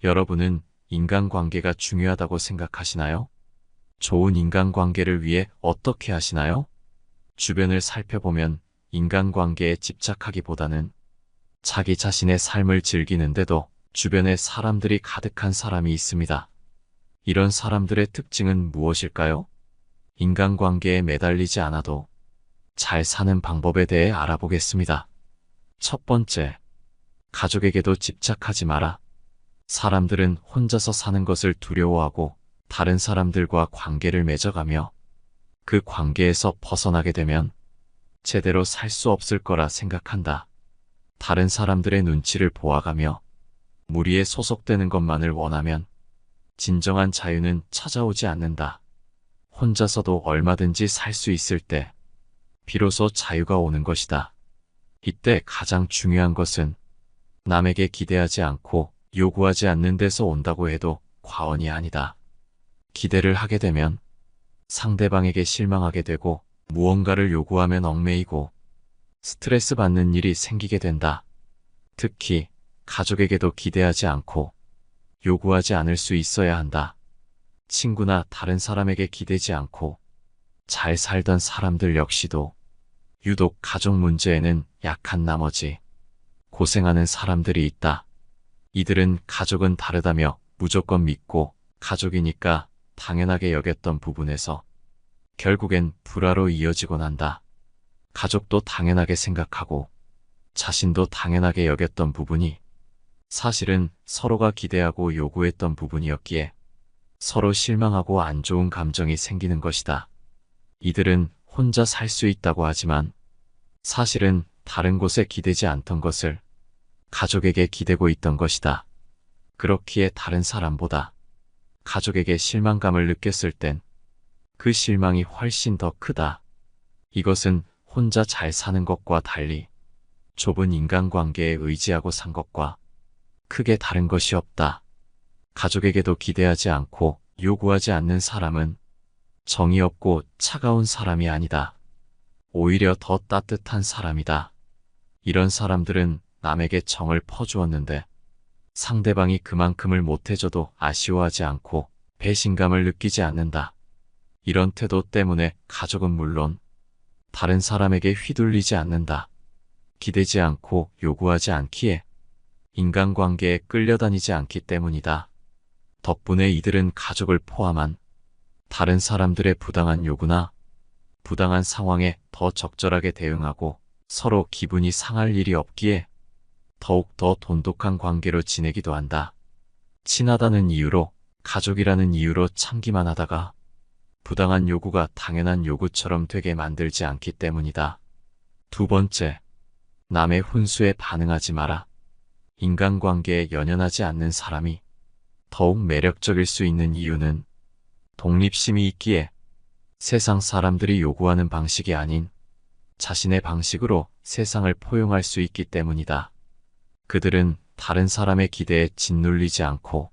여러분은 인간관계가 중요하다고 생각하시나요? 좋은 인간관계를 위해 어떻게 하시나요? 주변을 살펴보면 인간관계에 집착하기보다는 자기 자신의 삶을 즐기는데도 주변에 사람들이 가득한 사람이 있습니다. 이런 사람들의 특징은 무엇일까요? 인간관계에 매달리지 않아도 잘 사는 방법에 대해 알아보겠습니다. 첫 번째, 가족에게도 집착하지 마라. 사람들은 혼자서 사는 것을 두려워하고 다른 사람들과 관계를 맺어가며 그 관계에서 벗어나게 되면 제대로 살 수 없을 거라 생각한다. 다른 사람들의 눈치를 보아가며 무리에 소속되는 것만을 원하면 진정한 자유는 찾아오지 않는다. 혼자서도 얼마든지 살 수 있을 때 비로소 자유가 오는 것이다. 이때 가장 중요한 것은 남에게 기대하지 않고 요구하지 않는 데서 온다고 해도 과언이 아니다. 기대를 하게 되면 상대방에게 실망하게 되고 무언가를 요구하면 얽매이고 스트레스 받는 일이 생기게 된다. 특히 가족에게도 기대하지 않고 요구하지 않을 수 있어야 한다. 친구나 다른 사람에게 기대지 않고 잘 살던 사람들 역시도 유독 가족 문제에는 약한 나머지 고생하는 사람들이 있다. 이들은 가족은 다르다며 무조건 믿고 가족이니까 당연하게 여겼던 부분에서 결국엔 불화로 이어지곤 한다. 가족도 당연하게 생각하고 자신도 당연하게 여겼던 부분이 사실은 서로가 기대하고 요구했던 부분이었기에 서로 실망하고 안 좋은 감정이 생기는 것이다. 이들은 혼자 살 수 있다고 하지만 사실은 다른 곳에 기대지 않던 것을 가족에게 기대고 있던 것이다. 그렇기에 다른 사람보다 가족에게 실망감을 느꼈을 땐 그 실망이 훨씬 더 크다. 이것은 혼자 잘 사는 것과 달리 좁은 인간관계에 의지하고 산 것과 크게 다른 것이 없다. 가족에게도 기대하지 않고 요구하지 않는 사람은 정이 없고 차가운 사람이 아니다. 오히려 더 따뜻한 사람이다. 이런 사람들은 남에게 정을 퍼주었는데 상대방이 그만큼을 못해줘도 아쉬워하지 않고 배신감을 느끼지 않는다. 이런 태도 때문에 가족은 물론 다른 사람에게 휘둘리지 않는다. 기대지 않고 요구하지 않기에 인간관계에 끌려다니지 않기 때문이다. 덕분에 이들은 가족을 포함한 다른 사람들의 부당한 요구나 부당한 상황에 더 적절하게 대응하고 서로 기분이 상할 일이 없기에 더욱 더 돈독한 관계로 지내기도 한다. 친하다는 이유로, 가족이라는 이유로 참기만 하다가 부당한 요구가 당연한 요구처럼 되게 만들지 않기 때문이다. 두 번째, 남의 훈수에 반응하지 마라. 인간관계에 연연하지 않는 사람이 더욱 매력적일 수 있는 이유는 독립심이 있기에 세상 사람들이 요구하는 방식이 아닌 자신의 방식으로 세상을 포용할 수 있기 때문이다. 그들은 다른 사람의 기대에 짓눌리지 않고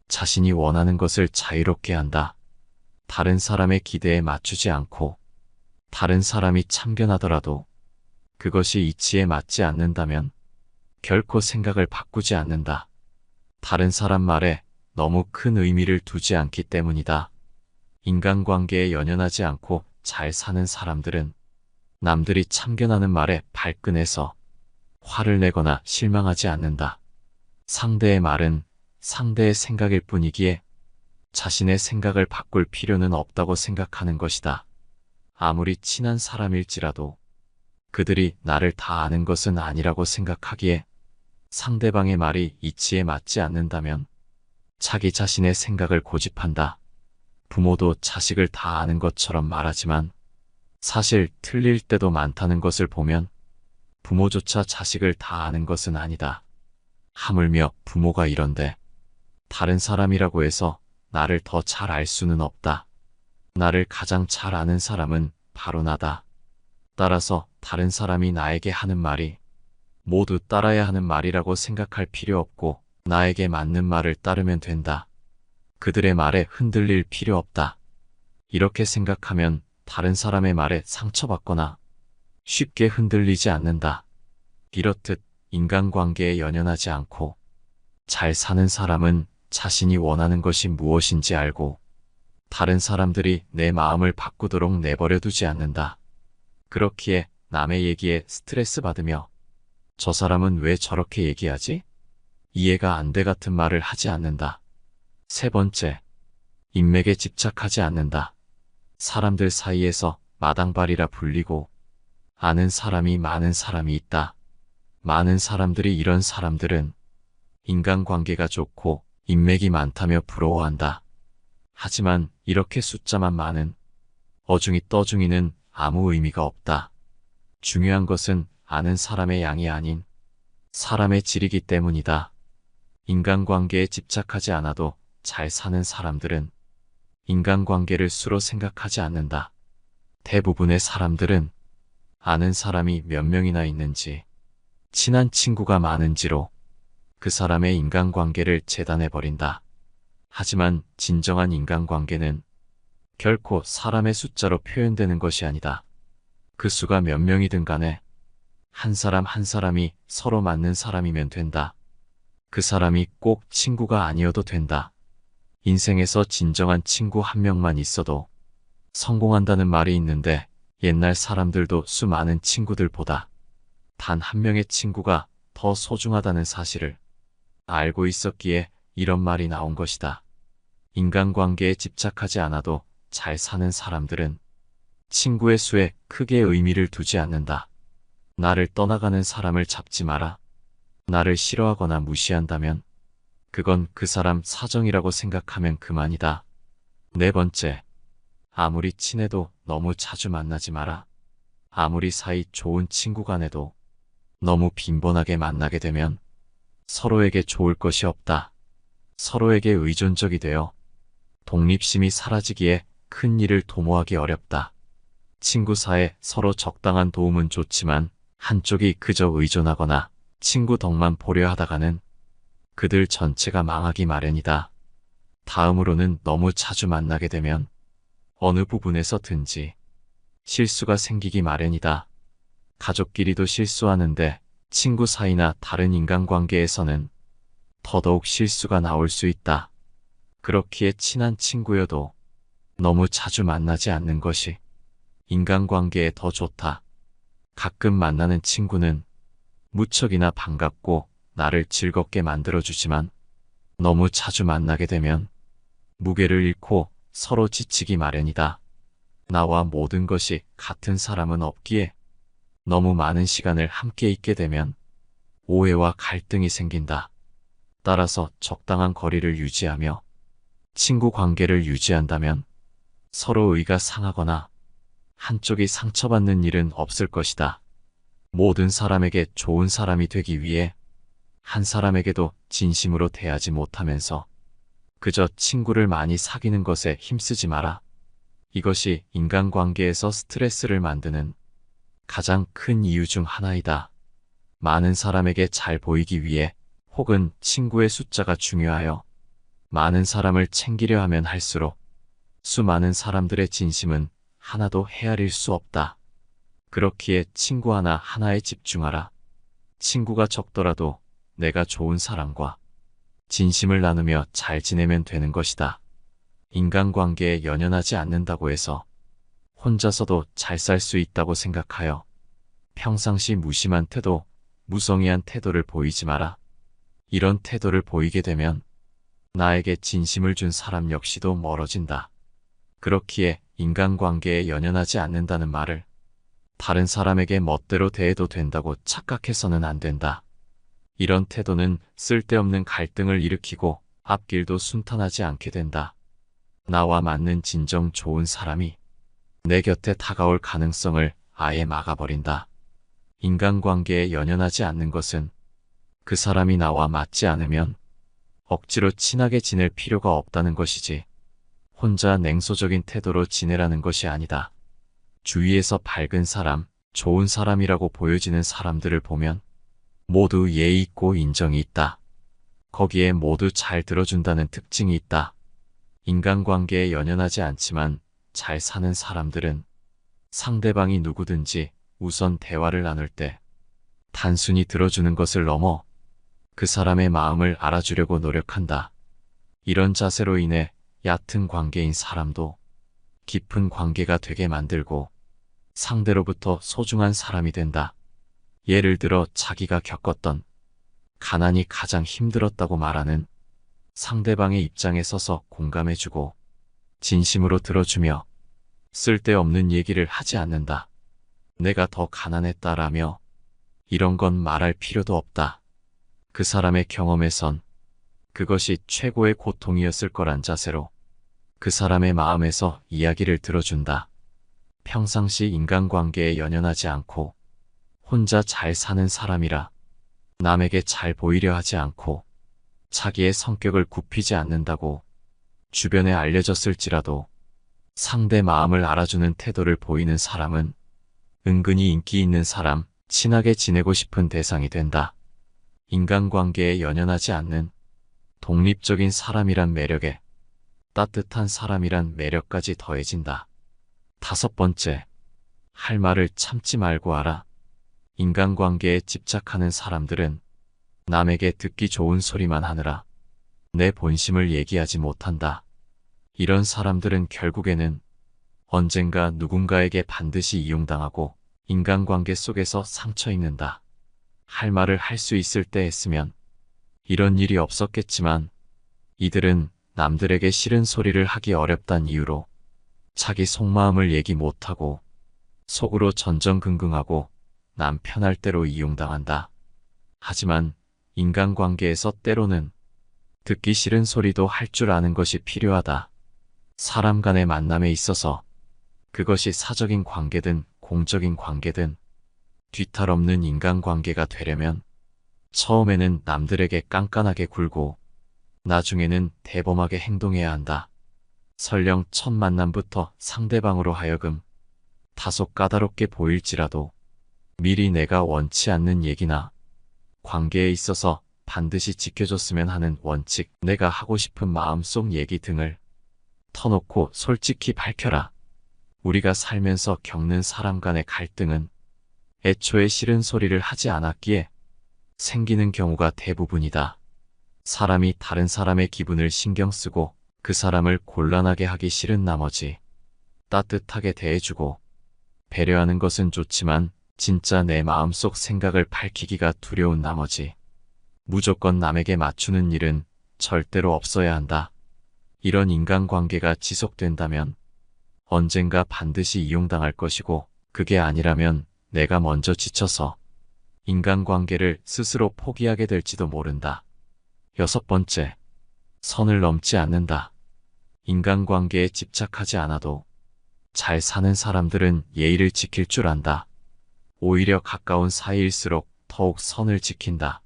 자신이 원하는 것을 자유롭게 한다. 다른 사람의 기대에 맞추지 않고 다른 사람이 참견하더라도 그것이 이치에 맞지 않는다면 결코 생각을 바꾸지 않는다. 다른 사람 말에 너무 큰 의미를 두지 않기 때문이다. 인간관계에 연연하지 않고 잘 사는 사람들은 남들이 참견하는 말에 발끈해서 화를 내거나 실망하지 않는다. 상대의 말은 상대의 생각일 뿐이기에 자신의 생각을 바꿀 필요는 없다고 생각하는 것이다. 아무리 친한 사람일지라도 그들이 나를 다 아는 것은 아니라고 생각하기에 상대방의 말이 이치에 맞지 않는다면 자기 자신의 생각을 고집한다. 부모도 자식을 다 아는 것처럼 말하지만 사실 틀릴 때도 많다는 것을 보면 부모조차 자식을 다 아는 것은 아니다. 하물며 부모가 이런데 다른 사람이라고 해서 나를 더 잘 알 수는 없다. 나를 가장 잘 아는 사람은 바로 나다. 따라서 다른 사람이 나에게 하는 말이 모두 따라야 하는 말이라고 생각할 필요 없고 나에게 맞는 말을 따르면 된다. 그들의 말에 흔들릴 필요 없다. 이렇게 생각하면 다른 사람의 말에 상처받거나 쉽게 흔들리지 않는다. 이렇듯 인간관계에 연연하지 않고 잘 사는 사람은 자신이 원하는 것이 무엇인지 알고 다른 사람들이 내 마음을 바꾸도록 내버려 두지 않는다. 그렇기에 남의 얘기에 스트레스 받으며 저 사람은 왜 저렇게 얘기하지? 이해가 안 돼 같은 말을 하지 않는다. 세 번째, 인맥에 집착하지 않는다. 사람들 사이에서 마당발이라 불리고 아는 사람이 많은 사람이 있다. 많은 사람들이 이런 사람들은 인간관계가 좋고 인맥이 많다며 부러워한다. 하지만 이렇게 숫자만 많은 어중이 떠중이는 아무 의미가 없다. 중요한 것은 아는 사람의 양이 아닌 사람의 질이기 때문이다. 인간관계에 집착하지 않아도 잘 사는 사람들은 인간관계를 수로 생각하지 않는다. 대부분의 사람들은 아는 사람이 몇 명이나 있는지, 친한 친구가 많은지로 그 사람의 인간관계를 재단해버린다. 하지만 진정한 인간관계는 결코 사람의 숫자로 표현되는 것이 아니다. 그 수가 몇 명이든 간에 한 사람 한 사람이 서로 맞는 사람이면 된다. 그 사람이 꼭 친구가 아니어도 된다. 인생에서 진정한 친구 한 명만 있어도 성공한다는 말이 있는데 옛날 사람들도 수많은 친구들보다 단 한 명의 친구가 더 소중하다는 사실을 알고 있었기에 이런 말이 나온 것이다. 인간관계에 집착하지 않아도 잘 사는 사람들은 친구의 수에 크게 의미를 두지 않는다. 나를 떠나가는 사람을 잡지 마라. 나를 싫어하거나 무시한다면 그건 그 사람 사정이라고 생각하면 그만이다. 네 번째, 아무리 친해도 너무 자주 만나지 마라. 아무리 사이 좋은 친구 간에도 너무 빈번하게 만나게 되면 서로에게 좋을 것이 없다. 서로에게 의존적이 되어 독립심이 사라지기에 큰 일을 도모하기 어렵다. 친구 사이에 서로 적당한 도움은 좋지만 한쪽이 그저 의존하거나 친구 덕만 보려 하다가는 그들 전체가 망하기 마련이다. 다음으로는 너무 자주 만나게 되면 어느 부분에서든지 실수가 생기기 마련이다. 가족끼리도 실수하는데 친구 사이나 다른 인간관계에서는 더더욱 실수가 나올 수 있다. 그렇기에 친한 친구여도 너무 자주 만나지 않는 것이 인간관계에 더 좋다. 가끔 만나는 친구는 무척이나 반갑고 나를 즐겁게 만들어주지만 너무 자주 만나게 되면 무게를 잃고 서로 지치기 마련이다. 나와 모든 것이 같은 사람은 없기에 너무 많은 시간을 함께 있게 되면 오해와 갈등이 생긴다. 따라서 적당한 거리를 유지하며 친구 관계를 유지한다면 서로 의가 상하거나 한쪽이 상처받는 일은 없을 것이다. 모든 사람에게 좋은 사람이 되기 위해 한 사람에게도 진심으로 대하지 못하면서 그저 친구를 많이 사귀는 것에 힘쓰지 마라. 이것이 인간관계에서 스트레스를 만드는 가장 큰 이유 중 하나이다. 많은 사람에게 잘 보이기 위해 혹은 친구의 숫자가 중요하여 많은 사람을 챙기려 하면 할수록 수많은 사람들의 진심은 하나도 헤아릴 수 없다. 그렇기에 친구 하나에 집중하라. 친구가 적더라도 내가 좋은 사람과 진심을 나누며 잘 지내면 되는 것이다. 인간관계에 연연하지 않는다고 해서 혼자서도 잘 살 수 있다고 생각하여 평상시 무심한 태도, 무성의한 태도를 보이지 마라. 이런 태도를 보이게 되면 나에게 진심을 준 사람 역시도 멀어진다. 그렇기에 인간관계에 연연하지 않는다는 말을 다른 사람에게 멋대로 대해도 된다고 착각해서는 안 된다. 이런 태도는 쓸데없는 갈등을 일으키고 앞길도 순탄하지 않게 된다. 나와 맞는 진정 좋은 사람이 내 곁에 다가올 가능성을 아예 막아버린다. 인간관계에 연연하지 않는 것은 그 사람이 나와 맞지 않으면 억지로 친하게 지낼 필요가 없다는 것이지 혼자 냉소적인 태도로 지내라는 것이 아니다. 주위에서 밝은 사람, 좋은 사람이라고 보여지는 사람들을 보면 모두 예의 있고 인정이 있다. 거기에 모두 잘 들어준다는 특징이 있다. 인간관계에 연연하지 않지만 잘 사는 사람들은 상대방이 누구든지 우선 대화를 나눌 때 단순히 들어주는 것을 넘어 그 사람의 마음을 알아주려고 노력한다. 이런 자세로 인해 얕은 관계인 사람도 깊은 관계가 되게 만들고 상대로부터 소중한 사람이 된다. 예를 들어 자기가 겪었던 가난이 가장 힘들었다고 말하는 상대방의 입장에 서서 공감해주고 진심으로 들어주며 쓸데없는 얘기를 하지 않는다. 내가 더 가난했다라며 이런 건 말할 필요도 없다. 그 사람의 경험에선 그것이 최고의 고통이었을 거란 자세로 그 사람의 마음에서 이야기를 들어준다. 평상시 인간관계에 연연하지 않고 혼자 잘 사는 사람이라 남에게 잘 보이려 하지 않고 자기의 성격을 굽히지 않는다고 주변에 알려졌을지라도 상대 마음을 알아주는 태도를 보이는 사람은 은근히 인기 있는 사람, 친하게 지내고 싶은 대상이 된다. 인간관계에 연연하지 않는 독립적인 사람이란 매력에 따뜻한 사람이란 매력까지 더해진다. 5번째, 할 말을 참지 말고 알아. 인간관계에 집착하는 사람들은 남에게 듣기 좋은 소리만 하느라 내 본심을 얘기하지 못한다. 이런 사람들은 결국에는 언젠가 누군가에게 반드시 이용당하고 인간관계 속에서 상처 입는다. 할 말을 할 수 있을 때 했으면 이런 일이 없었겠지만 이들은 남들에게 싫은 소리를 하기 어렵단 이유로 자기 속마음을 얘기 못하고 속으로 전전긍긍하고 남 편할 대로 이용당한다. 하지만 인간관계에서 때로는 듣기 싫은 소리도 할 줄 아는 것이 필요하다. 사람 간의 만남에 있어서 그것이 사적인 관계든 공적인 관계든 뒤탈 없는 인간관계가 되려면 처음에는 남들에게 깐깐하게 굴고 나중에는 대범하게 행동해야 한다. 설령 첫 만남부터 상대방으로 하여금 다소 까다롭게 보일지라도 미리 내가 원치 않는 얘기나 관계에 있어서 반드시 지켜줬으면 하는 원칙, 내가 하고 싶은 마음속 얘기 등을 터놓고 솔직히 밝혀라. 우리가 살면서 겪는 사람 간의 갈등은 애초에 싫은 소리를 하지 않았기에 생기는 경우가 대부분이다. 사람이 다른 사람의 기분을 신경 쓰고 그 사람을 곤란하게 하기 싫은 나머지 따뜻하게 대해주고 배려하는 것은 좋지만 진짜 내 마음속 생각을 밝히기가 두려운 나머지 무조건 남에게 맞추는 일은 절대로 없어야 한다. 이런 인간관계가 지속된다면 언젠가 반드시 이용당할 것이고 그게 아니라면 내가 먼저 지쳐서 인간관계를 스스로 포기하게 될지도 모른다. 6번째, 선을 넘지 않는다. 인간관계에 집착하지 않아도 잘 사는 사람들은 예의를 지킬 줄 안다. 오히려 가까운 사이일수록 더욱 선을 지킨다.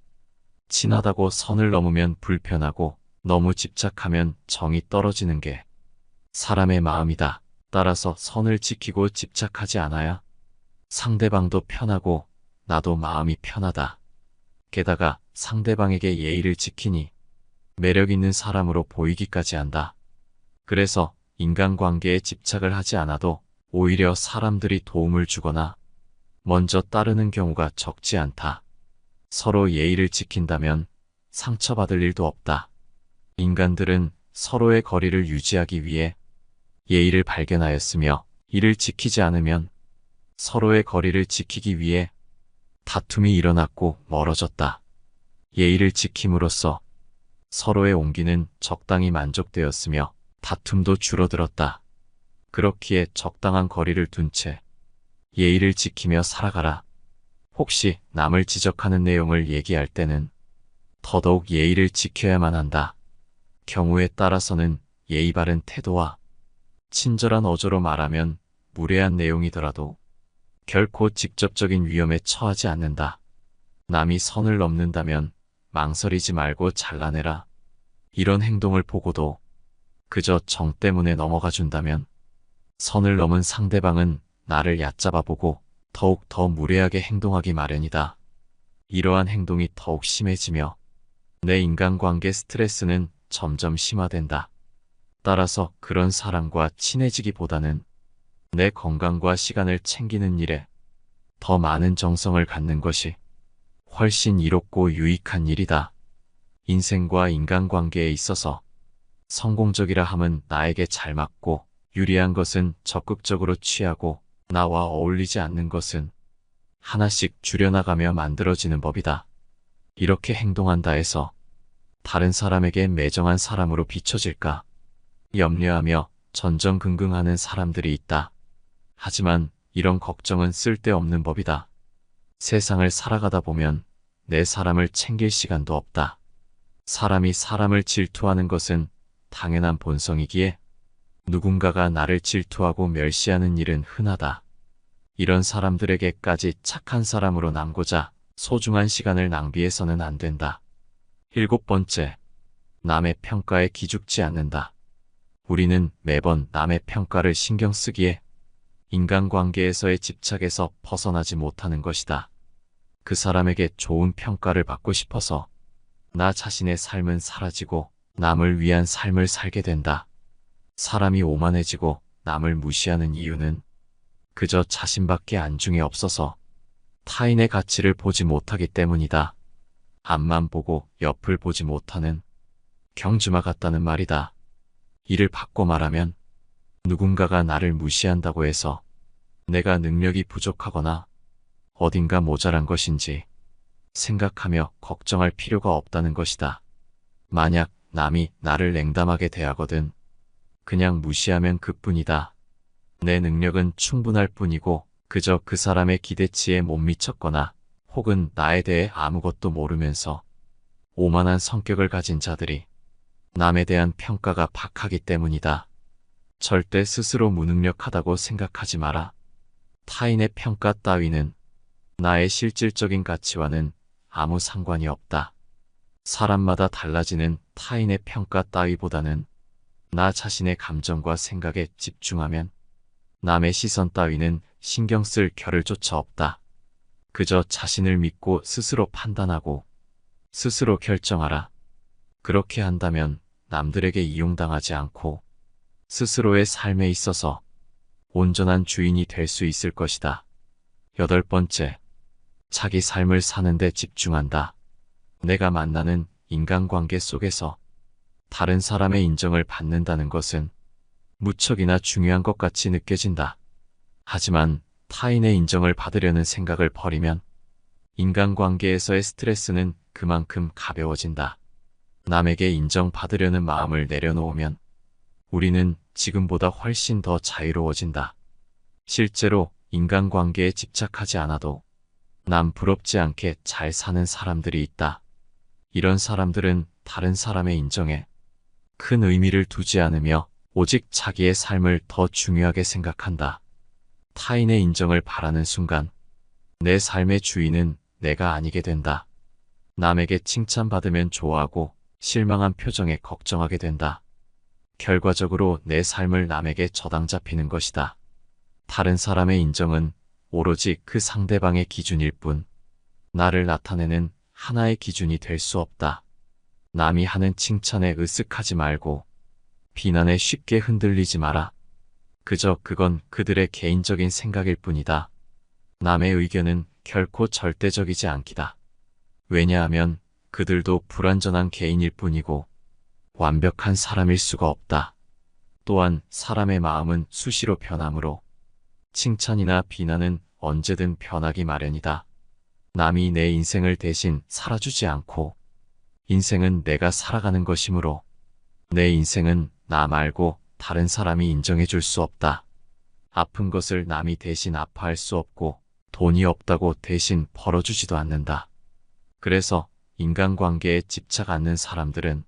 친하다고 선을 넘으면 불편하고 너무 집착하면 정이 떨어지는 게 사람의 마음이다. 따라서 선을 지키고 집착하지 않아야 상대방도 편하고 나도 마음이 편하다. 게다가 상대방에게 예의를 지키니 매력 있는 사람으로 보이기까지 한다. 그래서 인간관계에 집착을 하지 않아도 오히려 사람들이 도움을 주거나 먼저 따르는 경우가 적지 않다. 서로 예의를 지킨다면 상처받을 일도 없다. 인간들은 서로의 거리를 유지하기 위해 예의를 발견하였으며 이를 지키지 않으면 서로의 거리를 지키기 위해 다툼이 일어났고 멀어졌다. 예의를 지킴으로써 서로의 온기는 적당히 만족되었으며 다툼도 줄어들었다. 그렇기에 적당한 거리를 둔 채 예의를 지키며 살아가라. 혹시 남을 지적하는 내용을 얘기할 때는 더더욱 예의를 지켜야만 한다. 경우에 따라서는 예의 바른 태도와 친절한 어조로 말하면 무례한 내용이더라도 결코 직접적인 위험에 처하지 않는다. 남이 선을 넘는다면 망설이지 말고 잘라내라. 이런 행동을 보고도 그저 정 때문에 넘어가 준다면 선을 넘은 상대방은 나를 얕잡아 보고 더욱 더 무례하게 행동하기 마련이다. 이러한 행동이 더욱 심해지며 내 인간관계 스트레스는 점점 심화된다. 따라서 그런 사람과 친해지기보다는 내 건강과 시간을 챙기는 일에 더 많은 정성을 갖는 것이 훨씬 이롭고 유익한 일이다. 인생과 인간관계에 있어서 성공적이라 함은 나에게 잘 맞고 유리한 것은 적극적으로 취하고 나와 어울리지 않는 것은 하나씩 줄여나가며 만들어지는 법이다. 이렇게 행동한다 해서 다른 사람에게 매정한 사람으로 비춰질까 염려하며 전전긍긍하는 사람들이 있다. 하지만 이런 걱정은 쓸데없는 법이다. 세상을 살아가다 보면 내 사람을 챙길 시간도 없다. 사람이 사람을 질투하는 것은 당연한 본성이기에 누군가가 나를 질투하고 멸시하는 일은 흔하다. 이런 사람들에게까지 착한 사람으로 남고자 소중한 시간을 낭비해서는 안 된다. 7번째, 남의 평가에 기죽지 않는다. 우리는 매번 남의 평가를 신경 쓰기에 인간관계에서의 집착에서 벗어나지 못하는 것이다. 그 사람에게 좋은 평가를 받고 싶어서 나 자신의 삶은 사라지고 남을 위한 삶을 살게 된다. 사람이 오만해지고 남을 무시하는 이유는 그저 자신밖에 안중에 없어서 타인의 가치를 보지 못하기 때문이다. 앞만 보고 옆을 보지 못하는 경주마 같다는 말이다. 이를 바꿔 말하면 누군가가 나를 무시한다고 해서 내가 능력이 부족하거나 어딘가 모자란 것인지 생각하며 걱정할 필요가 없다는 것이다. 만약 남이 나를 냉담하게 대하거든 그냥 무시하면 그뿐이다. 내 능력은 충분할 뿐이고 그저 그 사람의 기대치에 못 미쳤거나 혹은 나에 대해 아무것도 모르면서 오만한 성격을 가진 자들이 남에 대한 평가가 박하기 때문이다. 절대 스스로 무능력하다고 생각하지 마라. 타인의 평가 따위는 나의 실질적인 가치와는 아무 상관이 없다. 사람마다 달라지는 타인의 평가 따위보다는 나 자신의 감정과 생각에 집중하면 남의 시선 따위는 신경 쓸 겨를조차 없다. 그저 자신을 믿고 스스로 판단하고 스스로 결정하라. 그렇게 한다면 남들에게 이용당하지 않고 스스로의 삶에 있어서 온전한 주인이 될 수 있을 것이다. 8번째, 자기 삶을 사는데 집중한다. 내가 만나는 인간관계 속에서 다른 사람의 인정을 받는다는 것은 무척이나 중요한 것 같이 느껴진다. 하지만 타인의 인정을 받으려는 생각을 버리면 인간관계에서의 스트레스는 그만큼 가벼워진다. 남에게 인정받으려는 마음을 내려놓으면 우리는 지금보다 훨씬 더 자유로워진다. 실제로 인간관계에 집착하지 않아도 남 부럽지 않게 잘 사는 사람들이 있다. 이런 사람들은 다른 사람의 인정에 큰 의미를 두지 않으며 오직 자기의 삶을 더 중요하게 생각한다. 타인의 인정을 바라는 순간 내 삶의 주인은 내가 아니게 된다. 남에게 칭찬받으면 좋아하고 실망한 표정에 걱정하게 된다. 결과적으로 내 삶을 남에게 저당 잡히는 것이다. 다른 사람의 인정은 오로지 그 상대방의 기준일 뿐 나를 나타내는 하나의 기준이 될 수 없다. 남이 하는 칭찬에 으쓱하지 말고 비난에 쉽게 흔들리지 마라. 그저 그건 그들의 개인적인 생각일 뿐이다. 남의 의견은 결코 절대적이지 않기다. 왜냐하면 그들도 불완전한 개인일 뿐이고 완벽한 사람일 수가 없다. 또한 사람의 마음은 수시로 변하므로 칭찬이나 비난은 언제든 변하기 마련이다. 남이 내 인생을 대신 살아주지 않고 인생은 내가 살아가는 것이므로 내 인생은 나 말고 다른 사람이 인정해 줄 수 없다. 아픈 것을 남이 대신 아파할 수 없고 돈이 없다고 대신 벌어주지도 않는다. 그래서 인간관계에 집착 않는 사람들은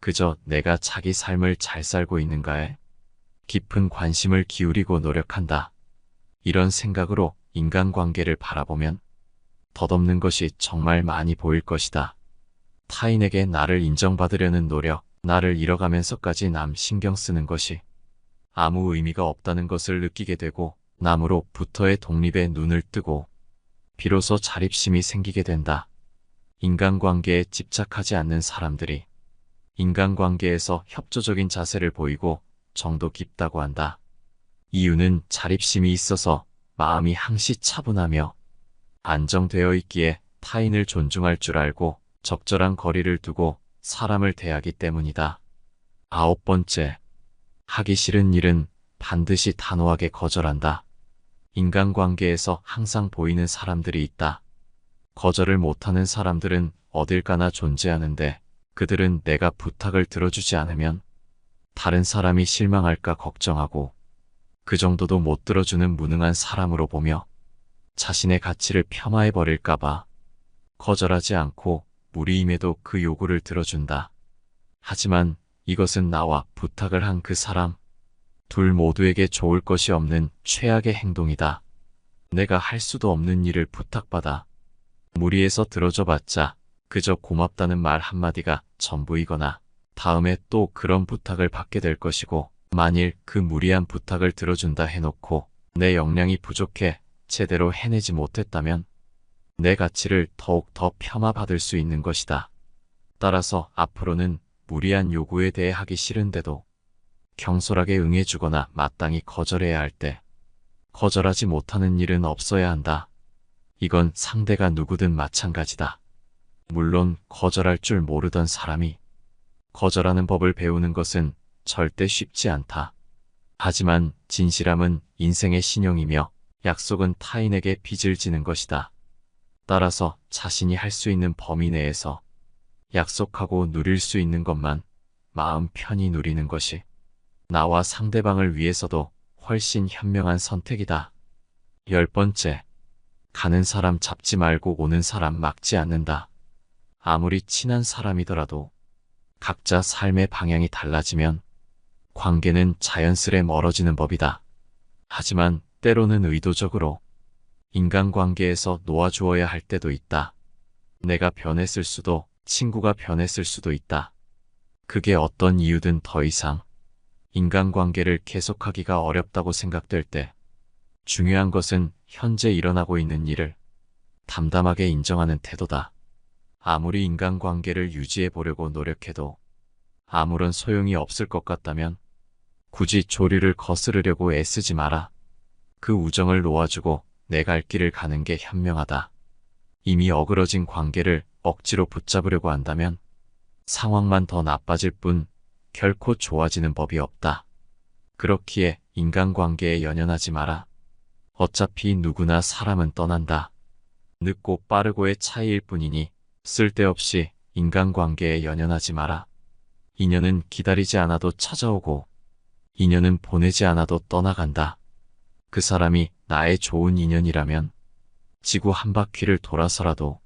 그저 내가 자기 삶을 잘 살고 있는가에 깊은 관심을 기울이고 노력한다. 이런 생각으로 인간관계를 바라보면 덧없는 것이 정말 많이 보일 것이다. 타인에게 나를 인정받으려는 노력, 나를 잃어가면서까지 남 신경 쓰는 것이 아무 의미가 없다는 것을 느끼게 되고 남으로부터의 독립에 눈을 뜨고 비로소 자립심이 생기게 된다. 인간관계에 집착하지 않는 사람들이 인간관계에서 협조적인 자세를 보이고 정도 깊다고 한다. 이유는 자립심이 있어서 마음이 항시 차분하며 안정되어 있기에 타인을 존중할 줄 알고 적절한 거리를 두고 사람을 대하기 때문이다. 9번째, 하기 싫은 일은 반드시 단호하게 거절한다. 인간관계에서 항상 보이는 사람들이 있다. 거절을 못하는 사람들은 어딜 가나 존재하는데 그들은 내가 부탁을 들어주지 않으면 다른 사람이 실망할까 걱정하고 그 정도도 못 들어주는 무능한 사람으로 보며 자신의 가치를 폄하해버릴까봐 거절하지 않고 무리임에도 그 요구를 들어준다. 하지만 이것은 나와 부탁을 한 그 사람, 둘 모두에게 좋을 것이 없는 최악의 행동이다. 내가 할 수도 없는 일을 부탁받아 무리해서 들어줘봤자 그저 고맙다는 말 한마디가 전부이거나 다음에 또 그런 부탁을 받게 될 것이고, 만일 그 무리한 부탁을 들어준다 해놓고 내 역량이 부족해 제대로 해내지 못했다면 내 가치를 더욱 더 폄하받을 수 있는 것이다. 따라서 앞으로는 무리한 요구에 대해 하기 싫은데도 경솔하게 응해주거나 마땅히 거절해야 할 때 거절하지 못하는 일은 없어야 한다. 이건 상대가 누구든 마찬가지다. 물론 거절할 줄 모르던 사람이 거절하는 법을 배우는 것은 절대 쉽지 않다. 하지만 진실함은 인생의 신용이며 약속은 타인에게 빚을 지는 것이다. 따라서 자신이 할 수 있는 범위 내에서 약속하고 누릴 수 있는 것만 마음 편히 누리는 것이 나와 상대방을 위해서도 훨씬 현명한 선택이다. 10번째, 가는 사람 잡지 말고 오는 사람 막지 않는다. 아무리 친한 사람이더라도 각자 삶의 방향이 달라지면 관계는 자연스레 멀어지는 법이다. 하지만 때로는 의도적으로 인간관계에서 놓아주어야 할 때도 있다. 내가 변했을 수도 친구가 변했을 수도 있다. 그게 어떤 이유든 더 이상 인간관계를 계속하기가 어렵다고 생각될 때 중요한 것은 현재 일어나고 있는 일을 담담하게 인정하는 태도다. 아무리 인간관계를 유지해 보려고 노력해도 아무런 소용이 없을 것 같다면 굳이 조류를 거스르려고 애쓰지 마라. 그 우정을 놓아주고 내 갈 길을 가는 게 현명하다. 이미 어그러진 관계를 억지로 붙잡으려고 한다면 상황만 더 나빠질 뿐 결코 좋아지는 법이 없다. 그렇기에 인간관계에 연연하지 마라. 어차피 누구나 사람은 떠난다. 늦고 빠르고의 차이일 뿐이니 쓸데없이 인간관계에 연연하지 마라. 인연은 기다리지 않아도 찾아오고 인연은 보내지 않아도 떠나간다. 그 사람이 나의 좋은 인연이라면 지구 한 바퀴를 돌아서라도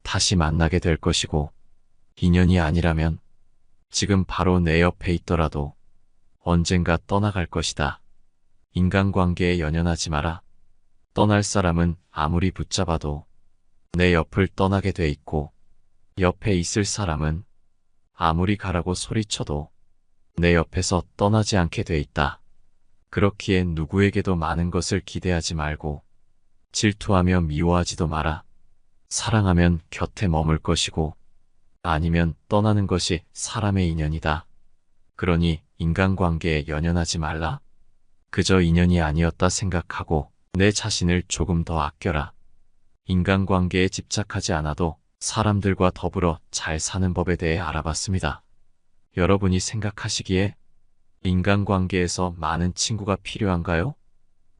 다시 만나게 될 것이고, 인연이 아니라면 지금 바로 내 옆에 있더라도 언젠가 떠나갈 것이다. 인간관계에 연연하지 마라. 떠날 사람은 아무리 붙잡아도 내 옆을 떠나게 돼 있고, 옆에 있을 사람은 아무리 가라고 소리쳐도 내 옆에서 떠나지 않게 돼 있다. 그렇기에 누구에게도 많은 것을 기대하지 말고 질투하며 미워하지도 마라. 사랑하면 곁에 머물 것이고 아니면 떠나는 것이 사람의 인연이다. 그러니 인간관계에 연연하지 말라. 그저 인연이 아니었다 생각하고 내 자신을 조금 더 아껴라. 인간관계에 집착하지 않아도 사람들과 더불어 잘 사는 법에 대해 알아봤습니다. 여러분이 생각하시기에 인간관계에서 많은 친구가 필요한가요?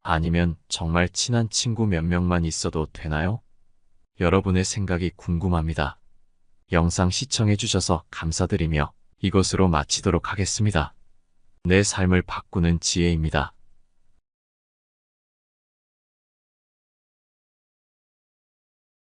아니면 정말 친한 친구 몇 명만 있어도 되나요? 여러분의 생각이 궁금합니다. 영상 시청해주셔서 감사드리며 이것으로 마치도록 하겠습니다. 내 삶을 바꾸는 지혜입니다.